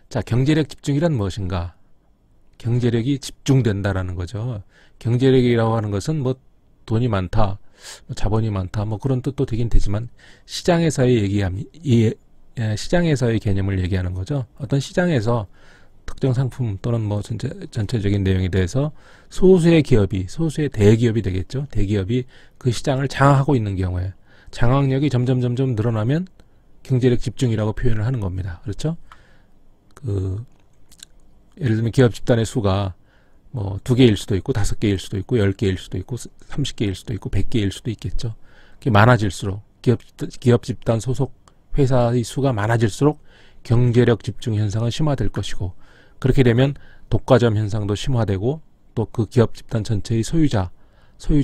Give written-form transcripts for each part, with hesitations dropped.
자, 경제력 집중이란 무엇인가? 경제력이 집중된다라는 거죠. 경제력이라고 하는 것은 뭐 돈이 많다, 뭐 자본이 많다, 뭐 그런 뜻도 되긴 되지만 시장에서의 개념을 얘기하는 거죠. 어떤 시장에서 특정 상품 또는 뭐 전체적인 내용에 대해서 소수의 대기업이 되겠죠. 대기업이 그 시장을 장악하고 있는 경우에 장악력이 점점 늘어나면 경제력 집중이라고 표현을 하는 겁니다. 그렇죠? 예를 들면 기업 집단의 수가 뭐 2개일 수도 있고 5개일 수도 있고 10개일 수도 있고 30개일 수도 있고 100개일 수도 있겠죠. 그게 많아질수록 기업 집단 소속 회사의 수가 많아질수록 경제력 집중 현상은 심화될 것이고, 그렇게 되면 독과점 현상도 심화되고 또 그 기업 집단 전체의 소유자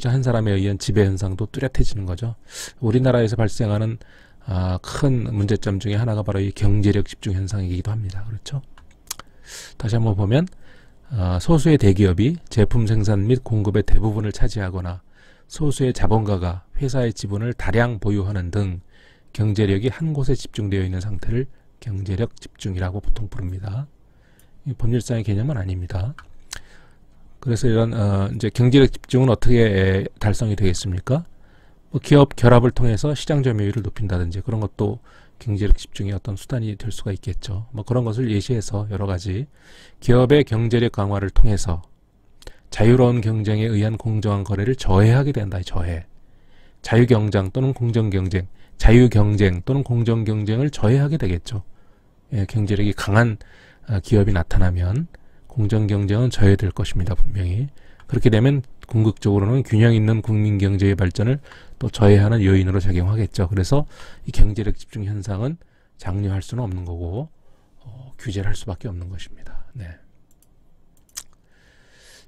한 사람에 의한 지배 현상도 뚜렷해지는 거죠. 우리나라에서 발생하는 큰 문제점 중에 하나가 바로 이 경제력 집중 현상이기도 합니다. 그렇죠? 다시 한번 보면 소수의 대기업이 제품 생산 및 공급의 대부분을 차지하거나 소수의 자본가가 회사의 지분을 다량 보유하는 등 경제력이 한 곳에 집중되어 있는 상태를 경제력 집중이라고 보통 부릅니다. 법률상의 개념은 아닙니다. 그래서 이런 이제 경제력 집중은 어떻게 달성이 되겠습니까? 뭐 기업 결합을 통해서 시장 점유율을 높인다든지 그런 것도 경제력 집중의 어떤 수단이 될 수가 있겠죠. 뭐 그런 것을 예시해서 여러 가지 기업의 경제력 강화를 통해서 자유로운 경쟁에 의한 공정한 거래를 저해하게 된다. 자유경쟁 또는 공정경쟁, 자유경쟁 또는 공정경쟁을 저해하게 되겠죠. 예, 경제력이 강한 기업이 나타나면 공정경쟁은 저해될 것입니다. 분명히. 그렇게 되면 궁극적으로는 균형 있는 국민 경제의 발전을 또 저해하는 요인으로 작용하겠죠. 그래서 이 경제력 집중 현상은 장려할 수는 없는 거고 규제를 할 수밖에 없는 것입니다. 네.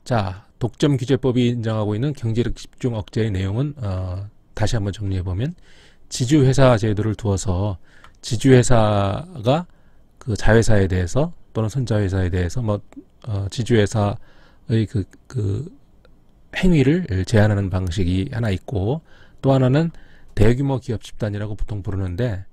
자, 독점규제법이 인정하고 있는 경제력 집중 억제의 내용은 다시 한번 정리해보면 지주회사 제도를 두어서 지주회사가 그 자회사에 대해서 또는 손자회사에 대해서 지주회사의 그 행위를 제한하는 방식이 하나 있고, 또 하나는 대규모 기업 집단이라고 보통 부르는데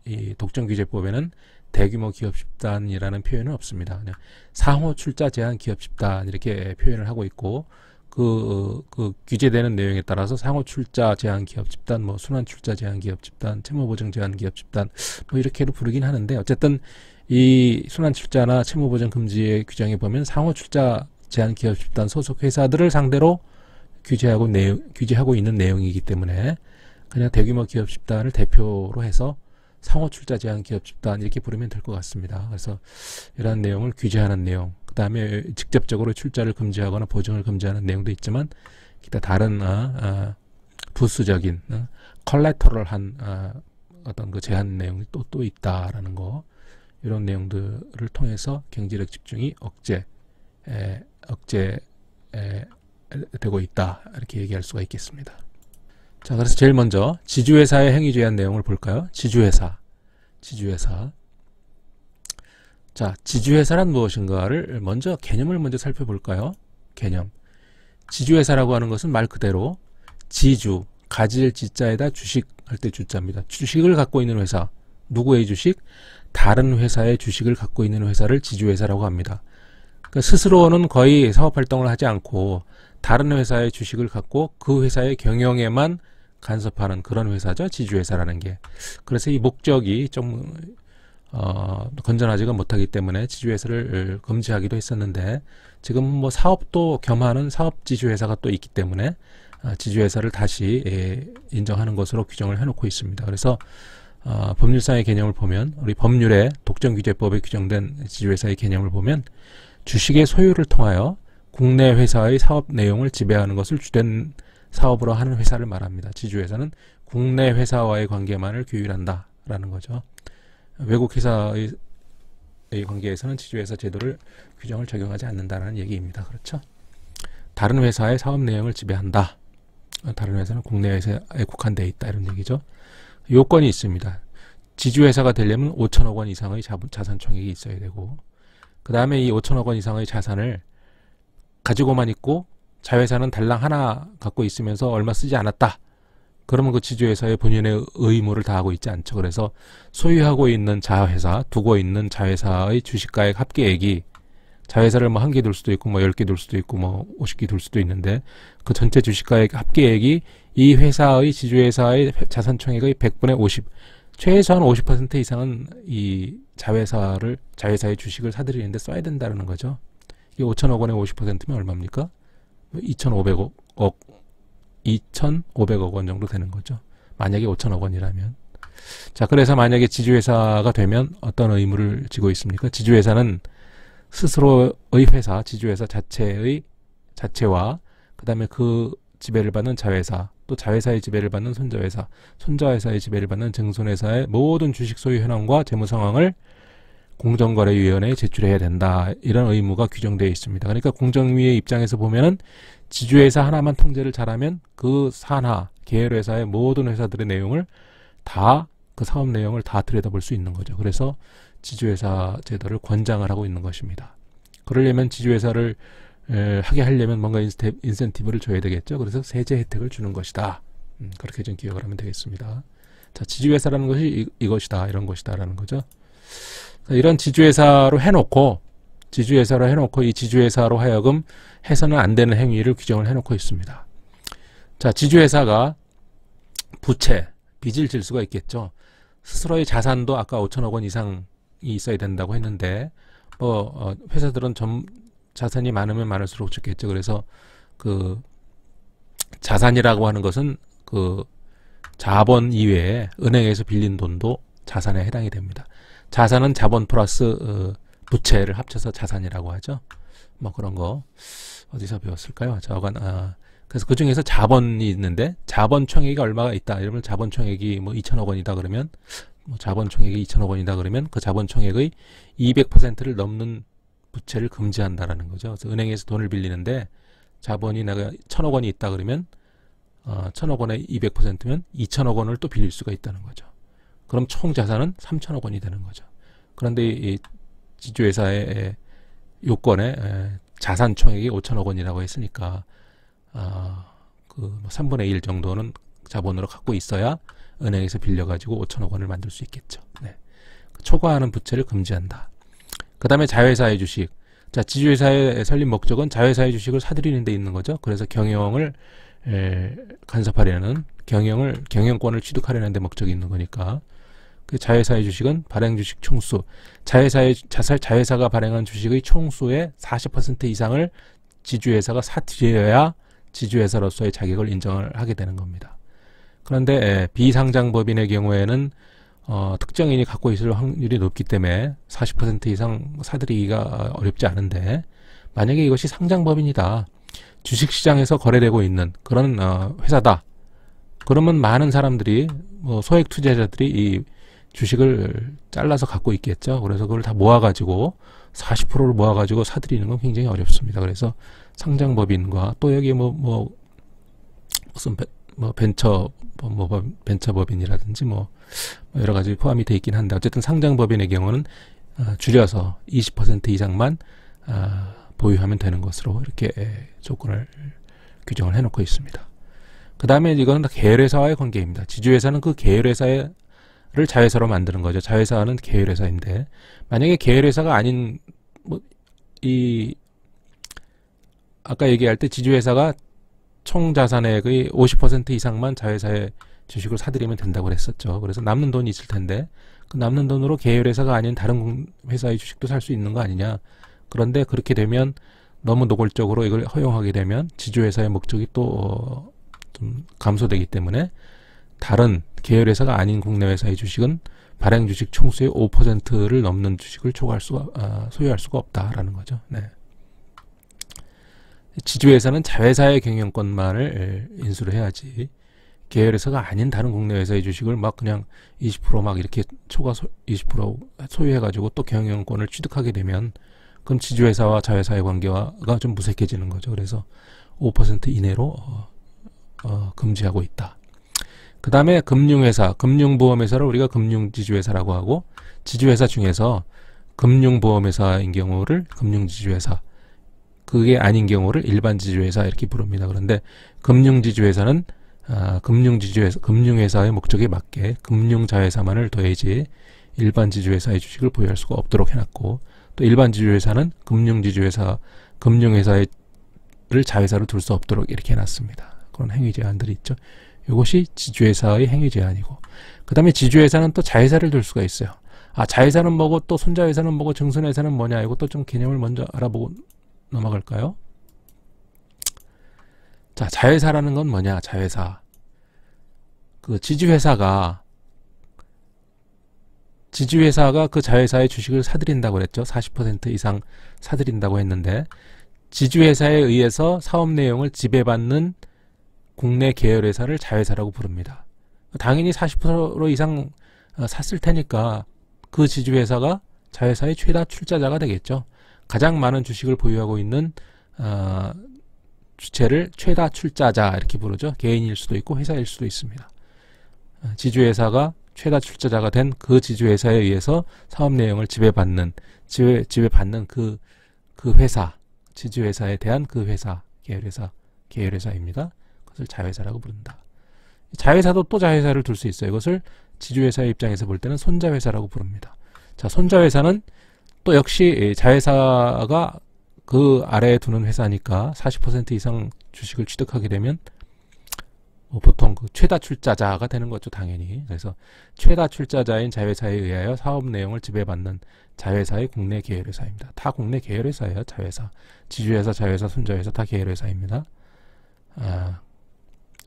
이 독점규제법에는 대규모 기업 집단이라는 표현은 없습니다. 그냥 상호 출자 제한 기업 집단 이렇게 표현을 하고 있고, 그 규제되는 내용에 따라서 상호 출자 제한 기업 집단, 뭐 순환 출자 제한 기업 집단, 채무 보증 제한 기업 집단 뭐 이렇게도 부르긴 하는데, 어쨌든 이 순환 출자나 채무 보증 금지의 규정에 보면 상호 출자 제한 기업 집단 소속 회사들을 상대로 규제하고 있는 내용이기 때문에 그냥 대규모 기업 집단을 대표로 해서 상호 출자 제한 기업 집단 이렇게 부르면 될 것 같습니다. 그래서 이러한 내용을 규제하는 내용, 그 다음에 직접적으로 출자를 금지하거나 보증을 금지하는 내용도 있지만 기타 다른 부수적인 컬래터럴한 어떤 그 제한 내용이 또 있다라는 거, 이런 내용들을 통해서 경제력 집중이 억제되고 있다, 이렇게 얘기할 수가 있겠습니다. 자, 그래서 제일 먼저 지주회사의 행위 제한 내용을 볼까요? 지주회사. 자, 지주회사란 무엇인가를 개념을 먼저 살펴볼까요? 개념. 지주회사라고 하는 것은 말 그대로 지주, 가질 지자에다 주식 할 때 주자입니다. 주식을 갖고 있는 회사. 누구의 주식? 다른 회사의 주식을 갖고 있는 회사를 지주회사라고 합니다. 그러니까 스스로는 거의 사업활동을 하지 않고 다른 회사의 주식을 갖고 그 회사의 경영에만 간섭하는 그런 회사죠. 지주회사라는 게. 그래서 이 목적이 좀 건전하지가 못하기 때문에 지주회사를 금지하기도 했었는데, 지금 뭐 사업도 겸하는 사업지주회사가 또 있기 때문에 지주회사를 다시 인정하는 것으로 규정을 해놓고 있습니다. 그래서 법률상의 개념을 보면, 우리 법률의 독점규제법에 규정된 지주회사의 개념을 보면 주식의 소유를 통하여 국내 회사의 사업 내용을 지배하는 것을 주된 사업으로 하는 회사를 말합니다. 지주회사는 국내 회사와의 관계만을 규율한다 라는 거죠. 외국 회사의 관계에서는 지주회사 제도를 규정을 적용하지 않는다는 얘기입니다. 그렇죠? 다른 회사의 사업 내용을 지배한다. 다른 회사는 국내 회사에 국한되어 있다, 이런 얘기죠. 요건이 있습니다. 지주회사가 되려면 5천억 원 이상의 자산 총액이 있어야 되고, 그 다음에 이 5천억 원 이상의 자산을 가지고만 있고 자회사는 달랑 하나 갖고 있으면서 얼마 쓰지 않았다. 그러면 그 지주회사의 본연의 의무를 다하고 있지 않죠. 그래서 소유하고 있는 자회사, 두고 있는 자회사의 주식가액 합계액이 자회사를 뭐 1개 둘 수도 있고 뭐 10개 둘 수도 있고 뭐 50개 둘 수도 있는데 그 전체 주식가액 합계액이 이 회사의 지주회사의 자산총액의 100분의 50, 최소한 50% 이상은 이 자회사의 주식을 사들이는데 써야 된다는 거죠. 이게 5천억 원의 50%면 얼마입니까? 2,500억 원 정도 되는 거죠. 만약에 5천억 원이라면. 자, 그래서 만약에 지주회사가 되면 어떤 의무를 지고 있습니까? 지주회사는 스스로의 회사, 지주회사 자체와 그 다음에 그 지배를 받는 자회사, 또 자회사의 지배를 받는 손자회사, 손자회사의 지배를 받는 증손회사의 모든 주식 소유 현황과 재무 상황을 공정거래위원회에 제출해야 된다. 이런 의무가 규정되어 있습니다. 그러니까 공정위의 입장에서 보면은 지주회사 하나만 통제를 잘하면 그 산하, 계열회사의 모든 회사들의 내용을 다, 그 사업 내용을 다 들여다볼 수 있는 거죠. 그래서 지주회사 제도를 권장을 하고 있는 것입니다. 그러려면 지주회사를 하게 하려면 뭔가 인센티브를 줘야 되겠죠. 그래서 세제 혜택을 주는 것이다. 그렇게 좀 기억을 하면 되겠습니다. 자, 지주회사라는 것이 이것이다, 이런 것이다 라는 거죠. 이런 지주회사로 해놓고 이 지주회사로 하여금 해서는 안 되는 행위를 규정을 해놓고 있습니다. 자, 지주회사가 빚을 질 수가 있겠죠. 스스로의 자산도 아까 5천억 원 이상이 있어야 된다고 했는데 회사들은 자산이 많으면 많을수록 좋겠죠. 그래서 그 자산이라고 하는 것은 그 자본 이외에 은행에서 빌린 돈도 자산에 해당이 됩니다. 자산은 자본 플러스 부채를 합쳐서 자산이라고 하죠. 뭐 그런 거 어디서 배웠을까요? 그래서 그 중에서 자본이 있는데 자본 총액이 얼마가 있다. 이러면 자본 총액이 뭐 2천억 원이다 그러면 자본 총액이 2천억 원이다 그러면 그 자본 총액의 200%를 넘는 부채를 금지한다라는 거죠. 그래서 은행에서 돈을 빌리는데 자본이 내가 1,000억 원이 있다 그러면 1,000억 원의 200%면 2,000억 원을 또 빌릴 수가 있다는 거죠. 그럼 총 자산은 3,000억 원이 되는 거죠. 그런데 이 지주회사의 요건에 자산 총액이 5,000억 원이라고 했으니까 그 3분의 1 정도는 자본으로 갖고 있어야 은행에서 빌려가지고 5,000억 원을 만들 수 있겠죠. 네. 초과하는 부채를 금지한다. 그 다음에 자회사의 주식. 자, 지주회사의 설립 목적은 자회사의 주식을 사들이는 데 있는 거죠. 그래서 경영을 간섭하려는, 경영권을 취득하려는 데 목적이 있는 거니까. 그 자회사의 주식은 발행 주식 총수, 자회사가 발행한 주식의 총수의 40% 이상을 지주회사가 사들여야 지주회사로서의 자격을 인정을 하게 되는 겁니다. 그런데 비상장법인의 경우에는 특정인이 갖고 있을 확률이 높기 때문에 40% 이상 사들이기가 어렵지 않은데, 만약에 이것이 상장법인이다, 주식시장에서 거래되고 있는 그런 회사다, 그러면 많은 사람들이, 소액 투자자들이 이 주식을 잘라서 갖고 있겠죠. 그래서 그걸 다 모아가지고 40%를 모아가지고 사들이는 건 굉장히 어렵습니다. 그래서 상장법인과 또 여기 무슨 벤처법인이라든지 여러 가지 포함이 되어 있긴 한데, 어쨌든 상장법인의 경우는 줄여서 20% 이상만 보유하면 되는 것으로 이렇게 조건을 규정을 해놓고 있습니다. 그 다음에 이거는 다 계열회사와의 관계입니다. 지주회사는 그 계열회사를 자회사로 만드는 거죠. 자회사는 계열회사인데, 만약에 계열회사가 아닌 아까 얘기할 때 지주회사가 총 자산액의 50% 이상만 자회사의 주식을 사들이면 된다고 그랬었죠. 그래서 남는 돈이 있을 텐데 그 남는 돈으로 계열회사가 아닌 다른 회사의 주식도 살 수 있는 거 아니냐. 그런데 그렇게 되면 너무 노골적으로 이걸 허용하게 되면 지주회사의 목적이 또 좀 감소되기 때문에 다른 계열회사가 아닌 국내 회사의 주식은 발행 주식 총수의 5%를 넘는 주식을 소유할 수가 없다라는 거죠. 네. 지주회사는 자회사의 경영권만을 인수를 해야지, 계열회사가 아닌 다른 국내 회사의 주식을 그냥 20% 이렇게 초과 20% 소유해가지고 또 경영권을 취득하게 되면 그럼 지주회사와 자회사의 관계가 좀 무색해지는 거죠. 그래서 5% 이내로 금지하고 있다. 그 다음에 금융회사, 금융보험회사를 우리가 금융지주회사라고 하고, 지주회사 중에서 금융보험회사인 경우를 금융지주회사, 그게 아닌 경우를 일반지주회사 이렇게 부릅니다. 그런데 금융지주회사는 금융회사의 목적에 맞게 금융자회사만을 더해지 일반 지주회사의 주식을 보유할 수가 없도록 해놨고, 또 일반 지주회사는 금융회사를 자회사로 둘 수 없도록 이렇게 해놨습니다. 그런 행위 제한들이 있죠. 이것이 지주회사의 행위 제한이고, 그 다음에 지주회사는 또 자회사를 둘 수가 있어요. 자회사는 뭐고 또 손자회사는 뭐고 증손회사는 뭐냐, 이것도 좀 개념을 먼저 알아보고 넘어갈까요? 자, 자회사라는 건 뭐냐? 자회사. 그 지주회사가 그 자회사의 주식을 사들인다고 그랬죠. 40% 이상 사들인다고 했는데, 지주회사에 의해서 사업 내용을 지배받는 국내 계열회사를 자회사라고 부릅니다. 당연히 40% 이상 샀을 테니까 그 지주회사가 자회사의 최다 출자자가 되겠죠. 가장 많은 주식을 보유하고 있는 주체를 최다 출자자 이렇게 부르죠. 개인일 수도 있고 회사일 수도 있습니다. 지주회사가 최다 출자자가 된 그 지주회사에 의해서 사업 내용을 지배받는 그 회사, 지주회사에 대한 그 회사, 계열회사입니다. 그것을 자회사라고 부른다. 자회사도 또 자회사를 둘 수 있어요. 이것을 지주회사의 입장에서 볼 때는 손자회사라고 부릅니다. 자, 손자회사는 또 역시 자회사가 그 아래에 두는 회사니까 40% 이상 주식을 취득하게 되면 보통 그 최다 출자자가 되는 거죠, 당연히. 그래서 최다 출자자인 자회사에 의하여 사업 내용을 지배받는 자회사의 국내 계열회사입니다. 다 국내 계열회사예요, 자회사. 지주회사, 자회사, 손자회사 다 계열회사입니다.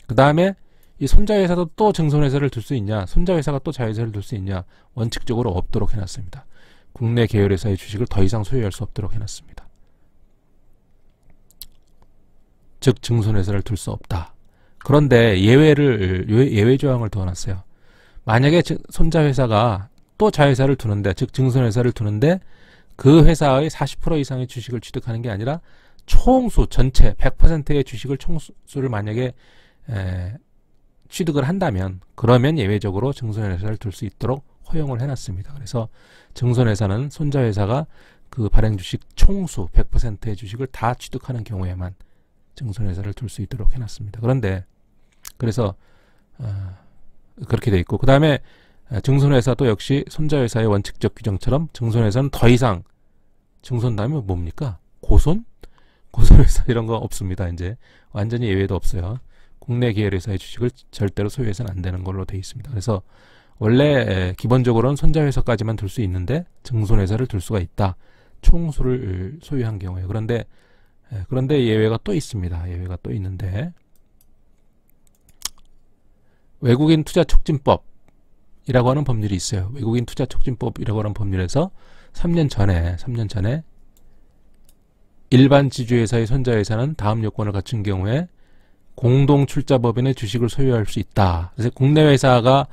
그 다음에 이 손자회사도 또 증손회사를 둘 수 있냐, 손자회사가 또 자회사를 둘 수 있냐, 원칙적으로 없도록 해놨습니다. 국내 계열회사의 주식을 더 이상 소유할 수 없도록 해놨습니다. 즉 증손회사를 둘 수 없다. 그런데 예외 조항을 두어놨어요. 만약에 손자회사가 또 자회사를 두는데, 즉 증손회사를 두는데 그 회사의 40% 이상의 주식을 취득하는 게 아니라 총수 전체 100%의 주식을 총수를 만약에 취득을 한다면, 그러면 예외적으로 증손회사를 둘 수 있도록 허용을 해놨습니다. 그래서 증손회사는 손자회사가 그 발행 주식 총수 100%의 주식을 다 취득하는 경우에만 증손회사를 둘 수 있도록 해놨습니다. 그래서 그렇게 돼 있고, 그 다음에 증손회사도 역시 손자회사의 원칙적 규정처럼 증손회사는 더 이상, 증손 다음에 뭡니까? 고손회사 이런 거 없습니다. 이제 완전히 예외도 없어요. 국내 계열회사의 주식을 절대로 소유해서는 안 되는 걸로 돼 있습니다. 그래서 원래 기본적으로는 손자회사까지만 둘 수 있는데 증손회사를 둘 수가 있다. 총수를 소유한 경우에. 그런데 예외가 또 있습니다. 예외가 또 있는데, 외국인 투자 촉진법이라고 하는 법률이 있어요. 외국인 투자 촉진법이라고 하는 법률에서 3년 전에 일반 지주회사의 손자회사는 다음 요건을 갖춘 경우에 공동출자법인의 주식을 소유할 수 있다. 그래서 국내 회사가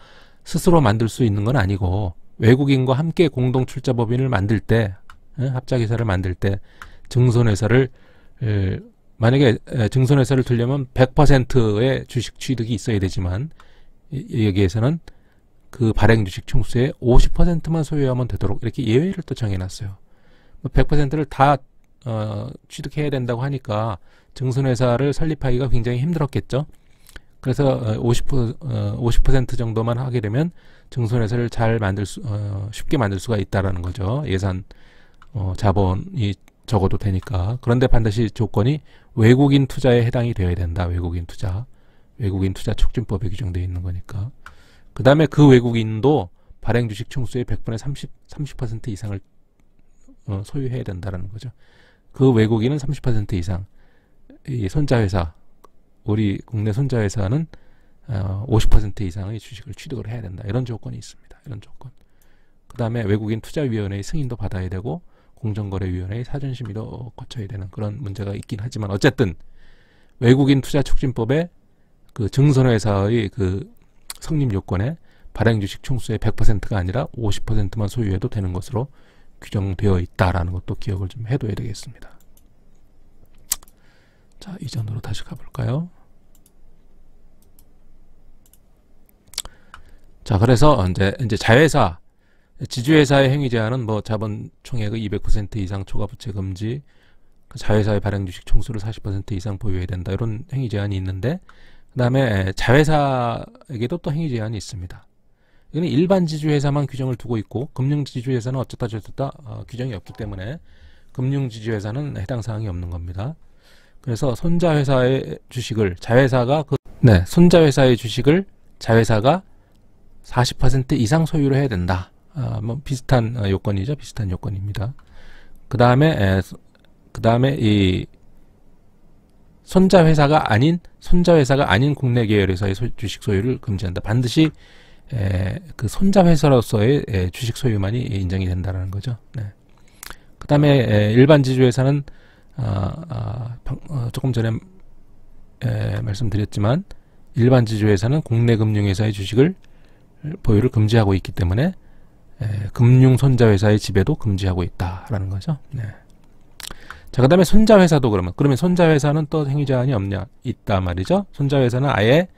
스스로 만들 수 있는 건 아니고, 외국인과 함께 공동출자법인을 만들 때, 합작회사를 만들 때 증손회사를, 만약에 증손회사를 두려면 100%의 주식 취득이 있어야 되지만, 여기에서는 그 발행 주식 총수의 50%만 소유하면 되도록 이렇게 예외를 또 정해놨어요. 100%를 다 취득해야 된다고 하니까 증손회사를 설립하기가 굉장히 힘들었겠죠. 그래서 50% 정도만 하게 되면 증손회사를 쉽게 만들 수가 있다라는 거죠. 예산, 자본이 적어도 되니까. 그런데 반드시 조건이 외국인 투자에 해당이 되어야 된다. 외국인 투자 촉진법에 규정되어 있는 거니까. 그 다음에 그 외국인도 발행 주식 총수의 100분의 30% 이상을 소유해야 된다는 거죠. 그 외국인은 30% 이상, 이 손자회사, 우리 국내 손자회사는 50% 이상의 주식을 취득을 해야 된다. 이런 조건이 있습니다. 이런 조건. 그 다음에 외국인 투자위원회의 승인도 받아야 되고, 공정거래위원회의 사전심의도 거쳐야 되는 그런 문제가 있긴 하지만, 어쨌든 외국인 투자 촉진법에 그 증손회사의 그 성립 요건에 발행 주식 총수의 100%가 아니라 50%만 소유해도 되는 것으로 규정되어 있다라는 것도 기억을 좀 해둬야 되겠습니다. 자, 이전으로 다시 가볼까요? 자, 그래서 이제 자회사, 지주회사의 행위 제한은 뭐 자본 총액의 200% 이상 초과 부채 금지, 자회사의 발행 주식 총수를 40% 이상 보유해야 된다, 이런 행위 제한이 있는데, 그 다음에 자회사에게도 또 행위 제한이 있습니다. 이거는 일반 지주회사만 규정을 두고 있고 금융지주회사는 어쩌다 저쩌다 규정이 없기 때문에 금융지주회사는 해당 사항이 없는 겁니다. 그래서 손자회사의 주식을 손자회사의 주식을 자회사가 40% 이상 소유를 해야 된다. 뭐 비슷한 요건이죠. 비슷한 요건입니다. 그 다음에 이 손자회사가 아닌 국내 계열회사의 주식 소유를 금지한다. 반드시 그 손자회사로서의 주식 소유만이 인정이 된다는 거죠. 네. 그 다음에 일반 지주회사는 조금 전에 말씀드렸지만 일반 지주회사는 국내 금융회사의 주식을 보유를 금지하고 있기 때문에 금융 손자회사의 지배도 금지하고 있다라는 거죠. 네. 자, 그 다음에 손자회사도 그러면 손자회사는 또 행위 제한이 있단 말이죠. 손자회사는 아예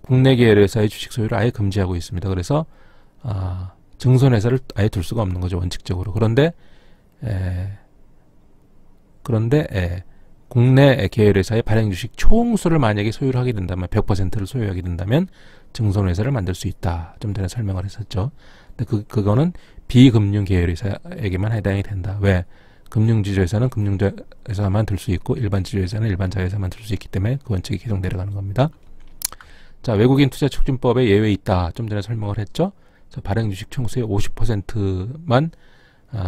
국내 계열회사의 주식 소유를 아예 금지하고 있습니다. 그래서 증손회사를 아예 둘 수가 없는 거죠. 원칙적으로. 그런데 국내 계열회사의 발행주식 총수를 만약에 소유를 하게 된다면 100%를 소유하게 된다면 증손회사를 만들 수 있다. 좀 전에 설명을 했었죠. 근데 그거는 비금융 계열회사에게만 해당이 된다. 왜? 금융지주회사는 금융회사만 들 수 있고 일반 지주회사는 일반 자회사만 들 수 있기 때문에 그 원칙이 계속 내려가는 겁니다. 자, 외국인 투자 촉진법에 예외 있다. 좀 전에 설명을 했죠. 자, 발행주식 총수의 50%만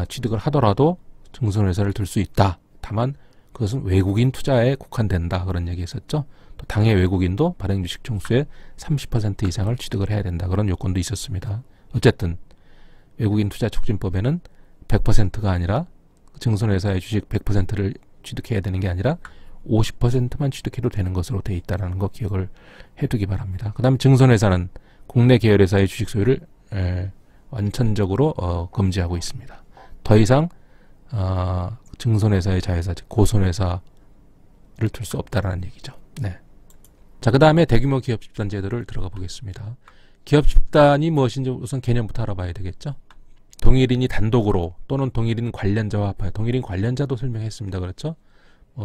취득을 하더라도 증손회사를 들 수 있다. 다만 그것은 외국인 투자에 국한된다. 그런 얘기 했었죠. 또 당해 외국인도 발행주식 총수의 30% 이상을 취득을 해야 된다. 그런 요건도 있었습니다. 어쨌든 외국인 투자 촉진법에는 100%가 아니라 증손회사의 주식 100%를 취득해야 되는 게 아니라 50%만 취득해도 되는 것으로 되어 있다는 거 기억을 해두기 바랍니다. 그 다음에 증손회사는 국내 계열회사의 주식 소유를 완전적으로 금지하고 있습니다. 더 이상 증손회사의 자회사, 즉 고손회사를 둘 수 없다라는 얘기죠. 네. 자, 그 다음에 대규모 기업 집단 제도를 들어가 보겠습니다. 기업 집단이 무엇인지 우선 개념부터 알아봐야 되겠죠. 동일인이 단독으로 또는 동일인 관련자와 합하여, 동일인 관련자도 설명했습니다. 그렇죠?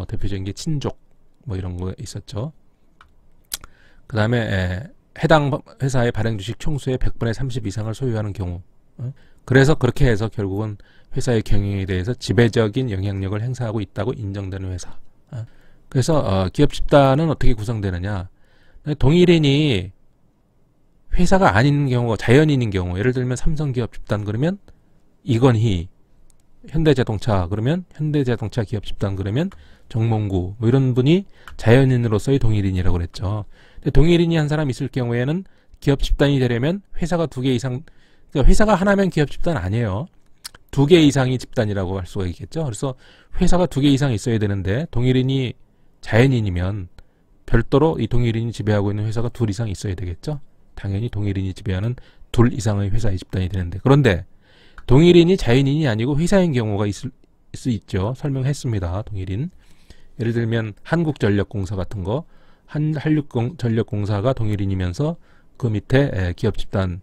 대표적인 게 친족 뭐 이런 거 있었죠. 그 다음에 해당 회사의 발행주식 총수의 100분의 30 이상을 소유하는 경우, 그래서 그렇게 해서 결국은 회사의 경영에 대해서 지배적인 영향력을 행사하고 있다고 인정되는 회사. 그래서 기업 집단은 어떻게 구성되느냐. 동일인이 회사가 아닌 경우가 자연인인 경우, 예를 들면 삼성기업 집단 그러면 이건희, 현대자동차 그러면 현대자동차 기업 집단 그러면 정몽구 뭐 이런 분이 자연인으로서의 동일인이라고 그랬죠. 근데 동일인이 한 사람 있을 경우에는 기업 집단이 되려면 회사가 2개 이상, 그러니까 회사가 하나면 기업 집단 아니에요. 2개 이상이 집단이라고 할 수가 있겠죠. 그래서 회사가 2개 이상 있어야 되는데 동일인이 자연인이면 별도로 이 동일인이 지배하고 있는 회사가 2 이상 있어야 되겠죠. 당연히 동일인이 지배하는 2 이상의 회사의 집단이 되는데, 그런데 동일인이 자연인이 아니고 회사인 경우가 있을 수 있죠. 설명했습니다. 동일인. 예를 들면 한국전력공사 같은 거, 한국전력공사가 동일인이면서 그 밑에 기업 집단에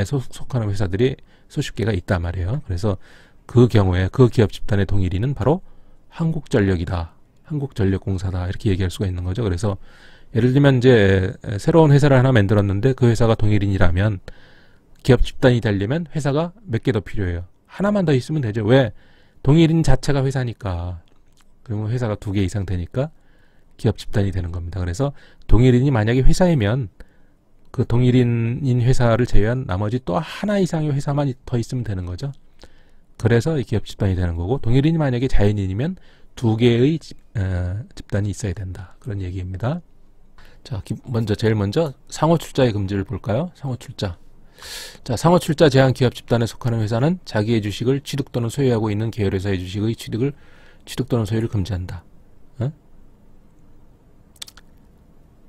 속하는 회사들이 수십 개가 있단 말이에요. 그래서 그 경우에 그 기업 집단의 동일인은 바로 한국전력이다. 한국전력공사다. 이렇게 얘기할 수가 있는 거죠. 그래서 예를 들면 이제 새로운 회사를 하나 만들었는데 그 회사가 동일인이라면 기업 집단이 되려면 회사가 몇 개 더 필요해요. 하나만 더 있으면 되죠. 왜? 동일인 자체가 회사니까. 그러면 회사가 2개 이상 되니까 기업 집단이 되는 겁니다. 그래서 동일인이 만약에 회사이면 그 동일인인 회사를 제외한 나머지 또 하나 이상의 회사만 더 있으면 되는 거죠. 그래서 이 기업 집단이 되는 거고, 동일인이 만약에 자연인이면 2개의 집단이 있어야 된다. 그런 얘기입니다. 자, 제일 먼저 상호 출자의 금지를 볼까요? 상호 출자. 자, 상호 출자 제한 기업 집단에 속하는 회사는 자기의 주식을 취득 또는 소유하고 있는 계열회사의 주식의 취득 또는 소유를 금지한다.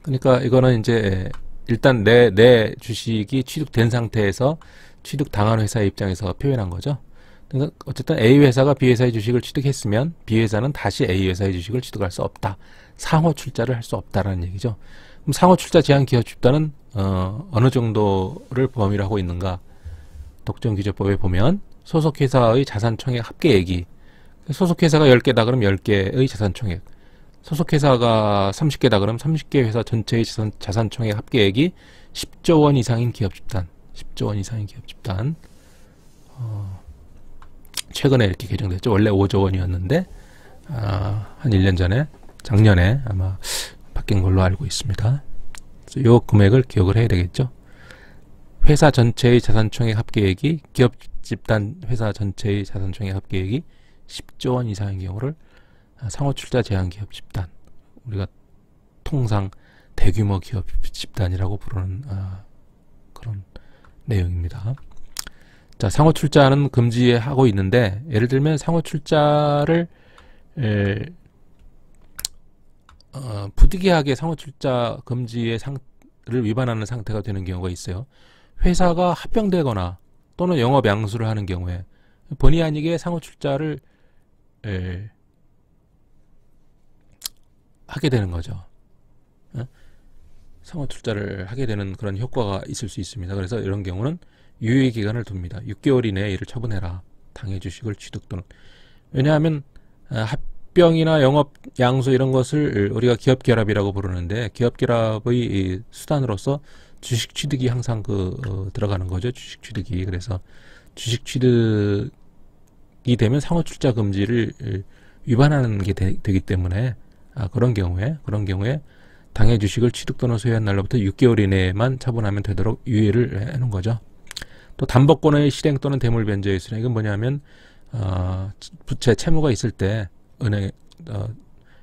그러니까 이거는 이제 일단 내 주식이 취득된 상태에서 취득당한 회사의 입장에서 표현한 거죠. 그러니까 어쨌든 A 회사가 B 회사의 주식을 취득했으면 B 회사는 다시 A 회사의 주식을 취득할 수 없다. 상호 출자를 할 수 없다라는 얘기죠. 그럼 상호 출자 제한 기업 집단은 어느 정도를 범위로 하고 있는가? 독점규제법에 보면 소속회사의 자산총액 합계액이, 소속회사가 10개다 그러면 10개의 자산총액, 소속회사가 30개다 그러면 30개 회사 전체의 자산총액 합계액이 10조 원 이상인 기업 집단, 10조 원 이상인 기업 집단. 최근에 이렇게 개정됐죠. 원래 5조 원이었는데 한 1년 전에, 작년에 아마 바뀐 걸로 알고 있습니다. 이 금액을 기억을 해야 되겠죠. 회사 전체의 자산총액 합계액이, 기업 집단 회사 전체의 자산총액 합계액이 10조 원 이상인 경우를 상호출자 제한 기업 집단, 우리가 통상 대규모 기업 집단이라고 부르는 그런 내용입니다. 자, 상호출자는 금지하고 있는데, 예를 들면 상호출자를 부득이하게 상호출자 금지의 를 위반하는 상태가 되는 경우가 있어요. 회사가 합병되거나 또는 영업 양수를 하는 경우에 본의 아니게 상호출자를 하게 되는 거죠. 상호출자를 하게 되는 그런 효과가 있을 수 있습니다. 그래서 이런 경우는 유예 기간을 둡니다. 6개월 이내에 이를 처분해라. 당해 주식을 취득 또는. 왜냐하면 합병이나 영업 양수 이런 것을 우리가 기업 결합이라고 부르는데, 기업 결합의 수단으로서 주식 취득이 항상 들어가는 거죠. 주식 취득이. 그래서 주식 취득이 되면 상호출자 금지를 위반하는 게 되기 때문에 그런 경우에 당해 주식을 취득 또는 소유한 날로부터 6개월 이내에만 처분하면 되도록 유예를 해놓은 거죠. 또 담보권의 실행 또는 대물 변제의 수령. 이건 뭐냐면 부채 채무가 있을 때 은행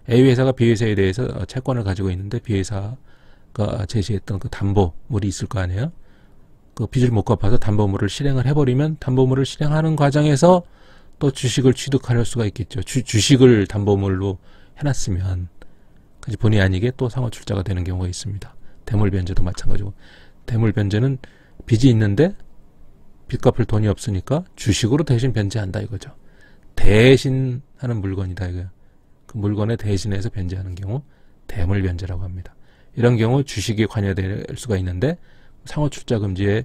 A 회사가 B 회사에 대해서 채권을 가지고 있는데 B 회사가 제시했던 그 담보물이 있을 거 아니에요. 그 빚을 못 갚아서 담보물을 실행을 해버리면 담보물을 실행하는 과정에서 또 주식을 취득할 수가 있겠죠. 주식을 담보물로 해놨으면 본의 아니게 또 상호출자가 되는 경우가 있습니다. 대물 변제도 마찬가지고, 대물 변제는 빚이 있는데 빚 갚을 돈이 없으니까 주식으로 대신 변제한다 이거죠. 대신하는 물건이다 이거. 그 물건에 대신해서 변제하는 경우 대물 변제라고 합니다. 이런 경우 주식이 관여될 수가 있는데 상호출자 금지에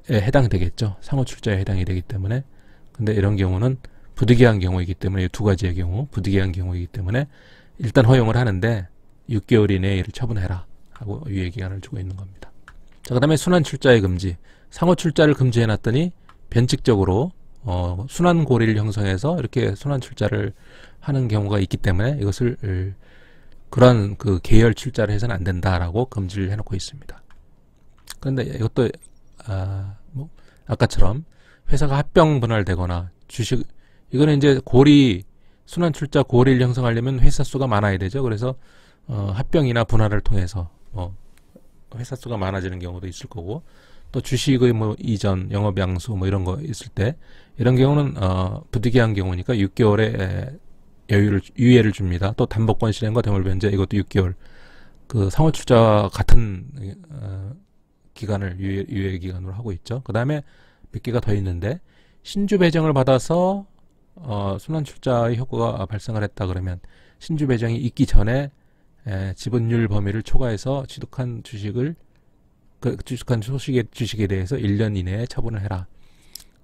해당되겠죠. 상호출자에 해당이 되기 때문에. 근데 이런 경우는 부득이한 경우이기 때문에, 이 두 가지의 경우 부득이한 경우이기 때문에 일단 허용을 하는데 6개월 이내에 이를 처분해라 하고 유예기간을 주고 있는 겁니다. 자, 그 다음에 순환출자의 금지. 상호출자를 금지해놨더니 변칙적으로 순환고리를 형성해서 이렇게 순환출자를 하는 경우가 있기 때문에 이것을 그런 그 계열 출자를 해서는 안 된다라고 금지를 해놓고 있습니다. 그런데 이것도 아까처럼 회사가 합병 분할되거나 주식, 이거는 이제 순환출자 고리를 형성하려면 회사 수가 많아야 되죠. 그래서 합병이나 분할을 통해서 회사 수가 많아지는 경우도 있을 거고, 또 주식의 이전, 영업 양수 이런 거 있을 때, 이런 경우는 부득이한 경우니까 6개월의 유예를 줍니다. 또 담보권 실행과 대물 변제, 이것도 6개월. 그 상호출자와 같은 기간을 유예 기간으로 하고 있죠. 그 다음에 몇 개가 더 있는데, 신주 배정을 받아서 순환출자의 효과가 발생을 했다 그러면 신주 배정이 있기 전에 지분율 범위를 초과해서 취득한 주식에 대해서 1년 이내에 처분을 해라.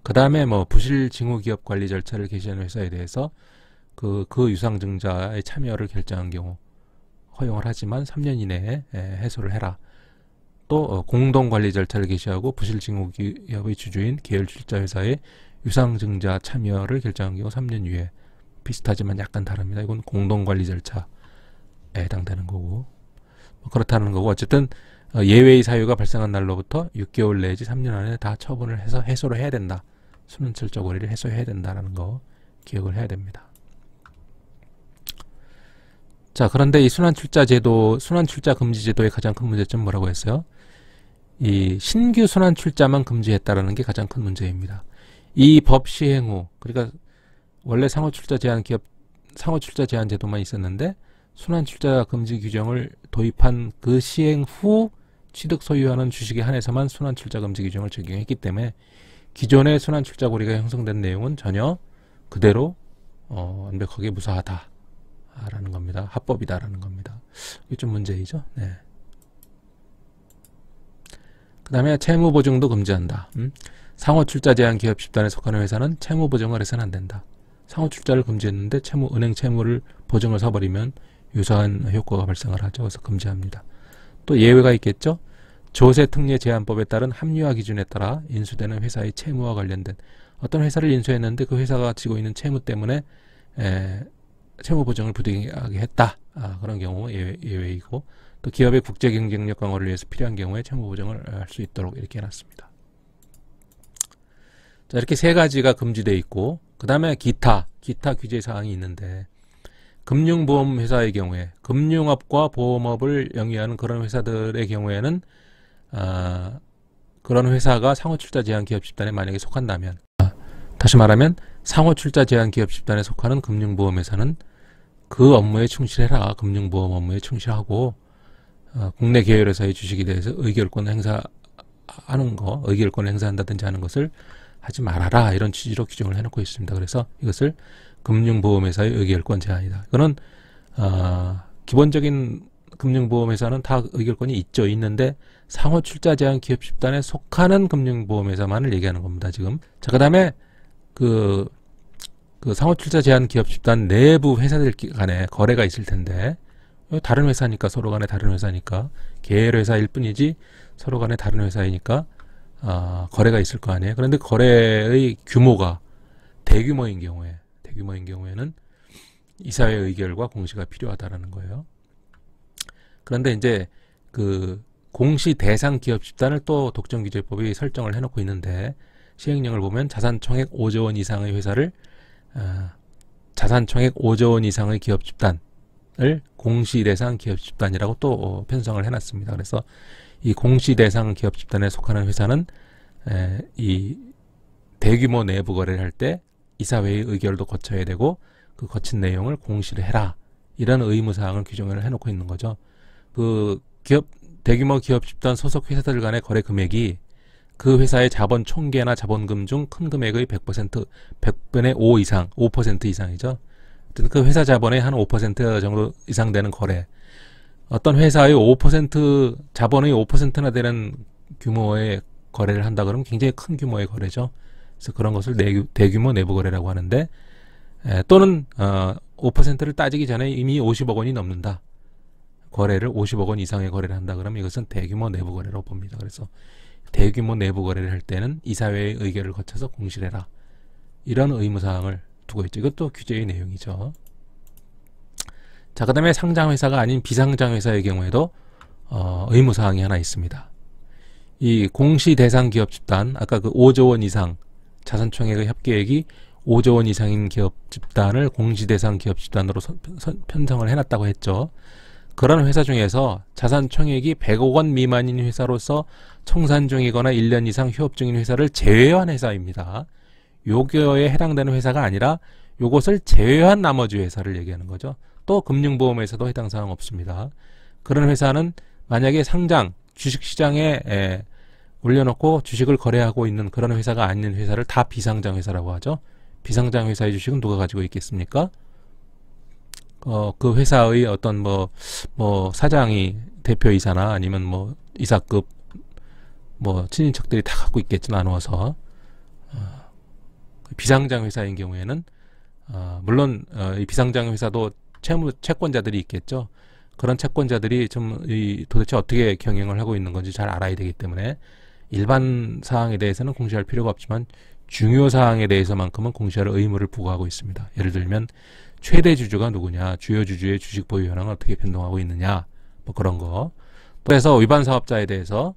그 다음에 부실 징후 기업 관리 절차를 개시하는 회사에 대해서 그 유상증자의 참여를 결정한 경우 허용을 하지만 3년 이내에 해소를 해라. 또 공동 관리 절차를 개시하고 부실 징후 기업의 주주인 계열 출자 회사의 유상증자 참여를 결정한 경우 3년 유예. 비슷하지만 약간 다릅니다. 이건 공동관리 절차에 해당되는 거고, 그렇다는 거고, 어쨌든 예외의 사유가 발생한 날로부터 6개월 내지 3년 안에 다 처분을 해서 해소를 해야 된다. 순환출자 고리를 해소해야 된다라는 거 기억을 해야 됩니다. 자, 그런데 이 순환출자 금지 제도의 가장 큰 문제점은 뭐라고 했어요? 이 신규 순환출자만 금지했다라는 게 가장 큰 문제입니다. 이 법 시행 후, 그러니까 원래 상호출자 제한 제도만 있었는데 순환출자 금지 규정을 도입한 그 시행 후 취득 소유하는 주식에 한해서만 순환출자 금지 규정을 적용했기 때문에 기존의 순환출자 고리가 형성된 내용은 전혀 그대로 완벽하게 무사하다라는 겁니다. 합법이다라는 겁니다. 이게 좀 문제이죠. 네. 그 다음에 채무 보증도 금지한다. 상호출자 제한 기업 집단에 속하는 회사는 채무 보증을 해서는 안 된다. 상호출자를 금지했는데 은행 채무를 보증을 서버리면 유사한 효과가 발생을 하죠. 그래서 금지합니다. 또 예외가 있겠죠. 조세특례 제한법에 따른 합리화 기준에 따라 인수되는 회사의 채무와 관련된 어떤 회사를 인수했는데 그 회사가 지고 있는 채무 때문에 채무 보증을 부당하게 했다. 그런 경우 예외이고, 또 기업의 국제 경쟁력 강화를 위해서 필요한 경우에 채무 보증을 할 수 있도록 이렇게 해놨습니다. 자, 이렇게 세 가지가 금지되어 있고, 그 다음에 기타 규제 사항이 있는데, 금융보험회사의 경우에 금융업과 보험업을 영위하는 그런 회사들의 경우에는 그런 회사가 상호출자 제한 기업 집단에 만약에 속한다면, 다시 말하면 상호출자 제한 기업 집단에 속하는 금융보험회사는 그 업무에 충실해라. 금융보험 업무에 충실하고 국내 계열회사의 주식에 대해서 의결권을 행사한다든지 하는 것을 하지 말아라. 이런 취지로 규정을 해놓고 있습니다. 그래서 이것을 금융보험회사의 의결권 제한이다. 이거는 기본적인 금융보험회사는 다 의결권이 있는데 상호출자 제한 기업 집단에 속하는 금융보험회사만을 얘기하는 겁니다. 지금. 자, 그 다음에 그 상호출자 제한 기업 집단 내부 회사들 간에 거래가 있을 텐데, 다른 회사니까, 서로 간에 다른 회사니까, 계열 회사일 뿐이지 서로 간에 다른 회사이니까 거래가 있을 거 아니에요. 그런데 거래의 규모가 대규모인 경우에는 이사회 의결과 공시가 필요하다라는 거예요. 그런데 이제 그 공시 대상 기업 집단을 또 독점규제법이 설정을 해놓고 있는데, 시행령을 보면 자산총액 5조 원 이상의 회사를 자산총액 5조 원 이상의 기업 집단을 공시 대상 기업 집단이라고 또 편성을 해놨습니다. 그래서 이 공시 대상 기업 집단에 속하는 회사는 이 대규모 내부 거래를 할 때 이사회의 의결도 거쳐야 되고, 그 거친 내용을 공시를 해라. 이런 의무사항을 규정을 해놓고 있는 거죠. 그 대규모 기업 집단 소속 회사들 간의 거래 금액이 그 회사의 자본 총계나 자본금 중 큰 금액의 100분의 5 이상, 5% 이상이죠. 그 회사 자본의 한 5% 정도 이상 되는 거래. 어떤 회사의 5%, 자본의 5%나 되는 규모의 거래를 한다 그러면 굉장히 큰 규모의 거래죠. 그래서 그런 것을 대규모 내부 거래라고 하는데, 또는 5%를 따지기 전에 이미 50억 원이 넘는다. 거래를 50억 원 이상의 거래를 한다 그러면 이것은 대규모 내부 거래로 봅니다. 그래서 대규모 내부 거래를 할 때는 이사회의 의결을 거쳐서 공시해라. 이런 의무사항을 두고 있죠. 이것도 규제의 내용이죠. 자, 그 다음에 상장회사가 아닌 비상장회사의 경우에도 의무사항이 하나 있습니다. 이 공시 대상 기업 집단, 아까 그 5조 원 이상 자산총액의 협계액이 5조 원 이상인 기업 집단을 공시 대상 기업 집단으로 편성을 해놨다고 했죠. 그런 회사 중에서 자산총액이 100억 원 미만인 회사로서 청산 중이거나 1년 이상 휴업 중인 회사를 제외한 회사입니다. 요거에 해당되는 회사가 아니라 요것을 제외한 나머지 회사를 얘기하는 거죠. 또 금융보험에서도 해당 사항 없습니다. 그런 회사는 만약에 상장, 주식시장에 올려놓고 주식을 거래하고 있는 그런 회사가 아닌 회사를 다 비상장 회사라고 하죠. 비상장 회사의 주식은 누가 가지고 있겠습니까? 그 회사의 어떤 뭐 사장이 대표이사나 아니면 뭐 이사급 뭐 친인척들이 다 갖고 있겠죠. 나누어서. 비상장 회사인 경우에는 물론 이 비상장 회사도 채권자들이 있겠죠. 그런 채권자들이 좀 도대체 어떻게 경영을 하고 있는 건지 잘 알아야 되기 때문에 일반 사항에 대해서는 공시할 필요가 없지만 중요 사항에 대해서만큼은 공시할 의무를 부과하고 있습니다. 예를 들면 최대 주주가 누구냐, 주요 주주의 주식 보유 현황을 어떻게 변동하고 있느냐, 뭐 그런 거. 그래서 위반 사업자에 대해서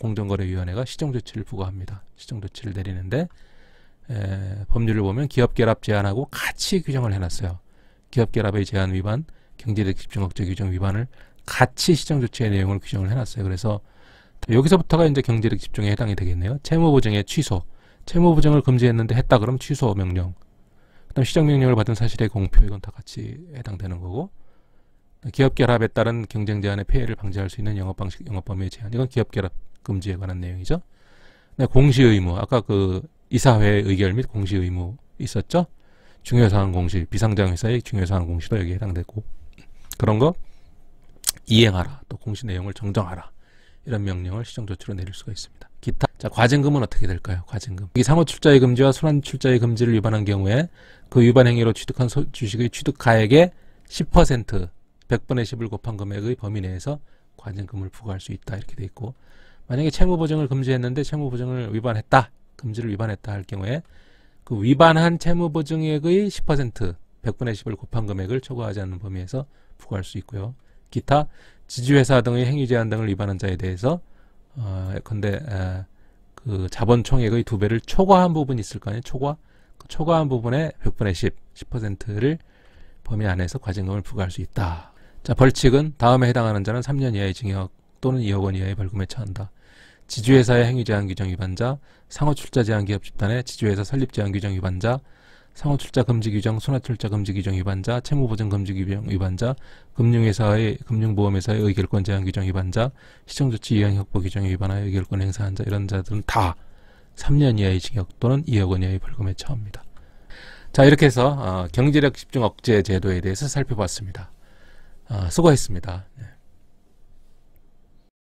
공정거래위원회가 시정조치를 부과합니다. 시정조치를 내리는데 법률을 보면 기업결합 제한하고 같이 규정을 해놨어요. 기업결합의 제한 위반, 경제적 집중억제 규정 위반을 같이 시정조치의 내용을 규정을 해놨어요. 그래서 여기서부터가 이제 경제적 집중에 해당이 되겠네요. 채무보증의 취소, 채무보증을 금지했는데 했다 그러면 취소 명령, 그다음 시정명령을 받은 사실의 공표, 이건 다 같이 해당되는 거고, 기업결합에 따른 경쟁 제한의 폐해를 방지할 수 있는 영업방식, 영업범위의 제한, 이건 기업결합 금지에 관한 내용이죠. 공시의무, 아까 그 이사회 의결 및 공시의무 있었죠. 중요사항 공시, 비상장 회사의 중요사항 공시도 여기에 해당되고, 그런 거 이행하라, 또 공시 내용을 정정하라, 이런 명령을 시정조치로 내릴 수가 있습니다. 기타. 자, 과징금은 어떻게 될까요? 과징금. 이 상호출자의 금지와 순환출자의 금지를 위반한 경우에 그 위반 행위로 취득한 주식의 취득가액의 10% 100분의 10을 곱한 금액의 범위 내에서 과징금을 부과할 수 있다 이렇게 돼 있고, 만약에 채무보증을 금지했는데 채무보증을 위반했다, 금지를 위반했다 할 경우에 그 위반한 채무보증액의 10% 100분의 10을 곱한 금액을 초과하지 않는 범위에서 부과할 수 있고요. 기타 지주회사 등의 행위제한 등을 위반한 자에 대해서 예컨대 그 자본 총액의 2배를 초과한 부분이 있을 거 아니에요. 그 초과한 부분의 100분의 10%를 범위 안에서 과징금을 부과할 수 있다. 자, 벌칙은 다음에 해당하는 자는 3년 이하의 징역 또는 2억 원 이하의 벌금에 처한다. 지주회사의 행위제한 규정 위반자, 상호출자 제한 기업 집단의 지주회사 설립 제한 규정 위반자, 상호출자 금지 규정, 순환출자 금지 규정 위반자, 채무보증 금지 규정 위반자, 금융보험회사의 의결권 제한 규정 위반자, 시정조치 이행협보 규정에 위반하여 의결권 행사한 자, 이런 자들은 다 3년 이하의 징역 또는 2억 원 이하의 벌금에 처합니다. 자, 이렇게 해서 경제력 집중 억제 제도에 대해서 살펴봤습니다. 수고했습니다.